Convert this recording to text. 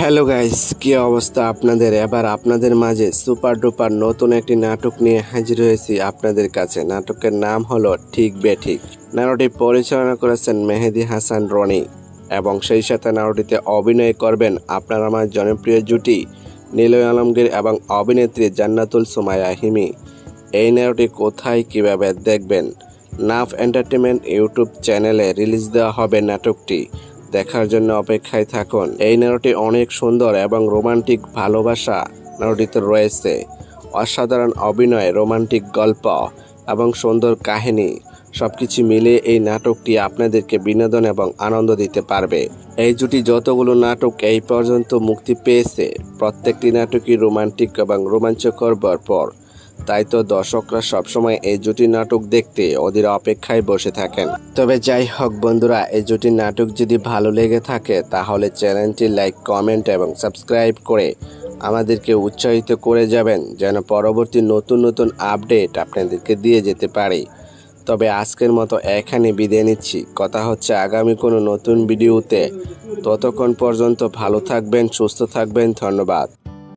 Hello guys, কি অবস্থা আপনাদের? এবার আপনাদের মাঝে সুপার ডুপার নতুন একটি নাটক নিয়ে হাজির হয়েছি আপনাদের কাছে। নাটকের নাম হলো ঠিক বেঠিক। নাটকটি পরিচালনা করেছেন মেহেদী হাসান রনি এবং সেই সাথে নাটকটিতে অভিনয় করবেন আপনার আমার জনপ্রিয় জুটি নিলয় আলমগীর এবং অভিনেত্রী জান্নাতুল সুমাইয়া হিমি। এই নাটকটি কোথায় কিভাবে দেখবেন? নাফ এন্টারটেইনমেন্ট ইউটিউব চ্যানেলে রিলিজ দেওয়া হবে নাটকটি। দেখার জন্য অপেক্ষায় থাকুন। এই নাটকটি অনেক সুন্দর এবং রোমান্টিক ভালোবাসা নাটকটিতে রয়েছে। অসাধারণ অভিনয়, রোমান্টিক গল্প এবং সুন্দর কাহিনী সবকিছু মিলিয়ে এই নাটকটি আপনাদেরকে বিনোদন এবং আনন্দ দিতে পারবে। এই জুটি যতগুলো নাটক এই পর্যন্ত মুক্তি পেয়েছে প্রত্যেকটি নাটকই রোমান্টিক এবং রোমাঞ্চকর ভরপুর। তাই তো দর্শকরা সবসময় এই জুটি নাটক দেখতে ওদের অপেক্ষায় বসে থাকেন। তবে যাই হোক বন্ধুরা, এই জুটি নাটক যদি ভালো লেগে থাকে তাহলে চ্যানেলটি লাইক, কমেন্ট এবং সাবস্ক্রাইব করে আমাদেরকে উৎসাহিত করে যাবেন, যেন পরবর্তী নতুন নতুন আপডেট আপনাদেরকে দিয়ে যেতে পারি। তবে আজকের মতো এখানে বিদায় নিচ্ছি। কথা হচ্ছে আগামী কোনো নতুন ভিডিওতে। ততক্ষণ পর্যন্ত ভালো থাকবেন, সুস্থ থাকবেন। ধন্যবাদ।